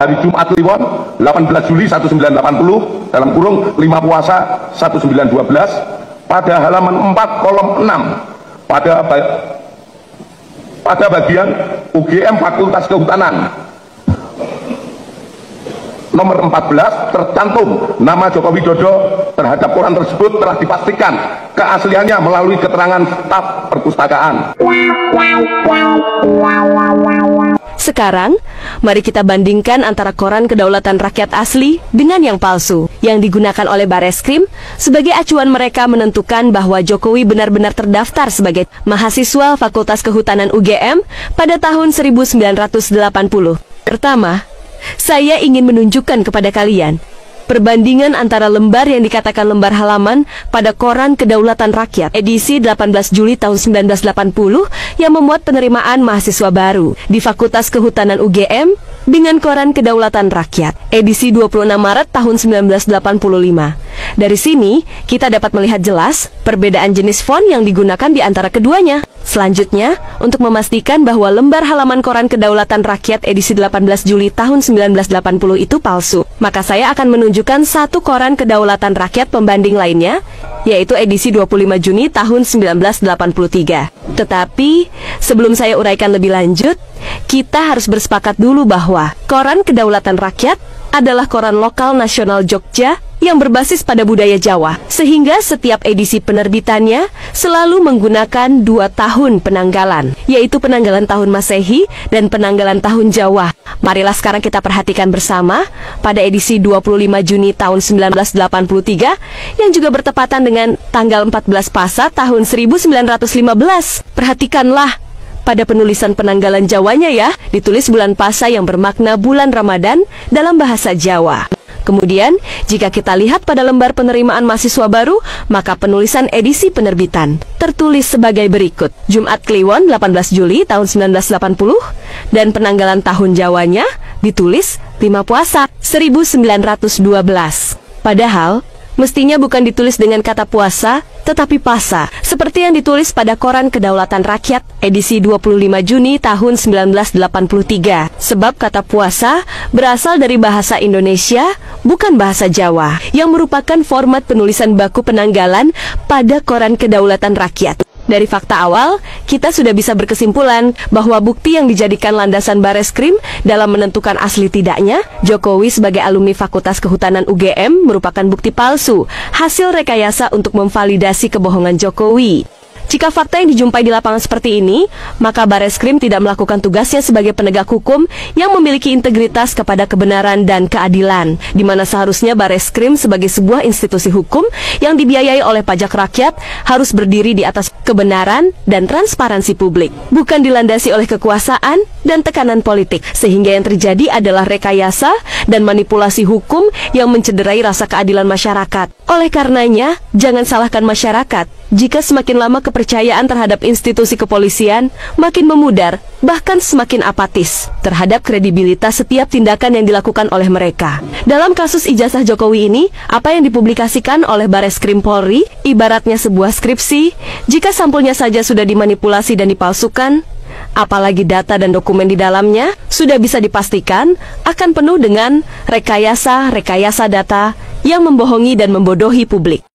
Hari Jumat Kliwon 18 Juli 1980 dalam kurung 5 puasa 1912 pada halaman 4 kolom 6 pada bagian UGM Fakultas Kehutanan nomor 14 tercantum nama Joko Widodo. Terhadap koran tersebut telah dipastikan keasliannya melalui keterangan staf perpustakaan. Sekarang, mari kita bandingkan antara koran Kedaulatan Rakyat asli dengan yang palsu yang digunakan oleh Bareskrim sebagai acuan mereka menentukan bahwa Jokowi benar-benar terdaftar sebagai mahasiswa Fakultas Kehutanan UGM pada tahun 1980. Pertama, saya ingin menunjukkan kepada kalian perbandingan antara lembar yang dikatakan lembar halaman pada koran Kedaulatan Rakyat edisi 18 Juli tahun 1980 yang memuat penerimaan mahasiswa baru di Fakultas Kehutanan UGM dengan koran Kedaulatan Rakyat edisi 26 Maret tahun 1985. Dari sini, kita dapat melihat jelas perbedaan jenis font yang digunakan di antara keduanya. Selanjutnya, untuk memastikan bahwa lembar halaman koran Kedaulatan Rakyat edisi 18 Juli tahun 1980 itu palsu, maka saya akan menunjukkan satu koran Kedaulatan Rakyat pembanding lainnya, yaitu edisi 25 Juni tahun 1983. Tetapi, sebelum saya uraikan lebih lanjut, kita harus bersepakat dulu bahwa koran Kedaulatan Rakyat adalah koran lokal nasional Jogja yang berbasis pada budaya Jawa, sehingga setiap edisi penerbitannya selalu menggunakan 2 tahun penanggalan, yaitu penanggalan tahun Masehi dan penanggalan tahun Jawa. Marilah sekarang kita perhatikan bersama pada edisi 25 Juni tahun 1983 yang juga bertepatan dengan tanggal 14 Pasa tahun 1915. Perhatikanlah pada penulisan penanggalan Jawanya ya, ditulis bulan Pasa yang bermakna bulan Ramadan dalam bahasa Jawa. Kemudian, jika kita lihat pada lembar penerimaan mahasiswa baru, maka penulisan edisi penerbitan tertulis sebagai berikut. Jumat Kliwon 18 Juli tahun 1980 dan penanggalan tahun Jawanya ditulis 5 Puasa 1912. Padahal, mestinya bukan ditulis dengan kata puasa, tetapi pasa, seperti yang ditulis pada koran Kedaulatan Rakyat edisi 25 Juni tahun 1983. Sebab kata puasa berasal dari bahasa Indonesia, bukan bahasa Jawa, yang merupakan format penulisan baku penanggalan pada koran Kedaulatan Rakyat. Dari fakta awal, kita sudah bisa berkesimpulan bahwa bukti yang dijadikan landasan Bareskrim dalam menentukan asli tidaknya Jokowi sebagai alumni Fakultas Kehutanan UGM merupakan bukti palsu, hasil rekayasa untuk memvalidasi kebohongan Jokowi. Jika fakta yang dijumpai di lapangan seperti ini, maka Bareskrim tidak melakukan tugasnya sebagai penegak hukum yang memiliki integritas kepada kebenaran dan keadilan, di mana seharusnya Bareskrim sebagai sebuah institusi hukum yang dibiayai oleh pajak rakyat harus berdiri di atas kebenaran dan transparansi publik, bukan dilandasi oleh kekuasaan dan tekanan politik, sehingga yang terjadi adalah rekayasa dan manipulasi hukum yang mencederai rasa keadilan masyarakat. Oleh karenanya, jangan salahkan masyarakat jika semakin lama kepercayaan terhadap institusi kepolisian makin memudar, bahkan semakin apatis terhadap kredibilitas setiap tindakan yang dilakukan oleh mereka. Dalam kasus ijazah Jokowi ini, apa yang dipublikasikan oleh Bareskrim Polri ibaratnya sebuah skripsi. Jika sampulnya saja sudah dimanipulasi dan dipalsukan, apalagi data dan dokumen di dalamnya, sudah bisa dipastikan akan penuh dengan rekayasa data yang membohongi dan membodohi publik.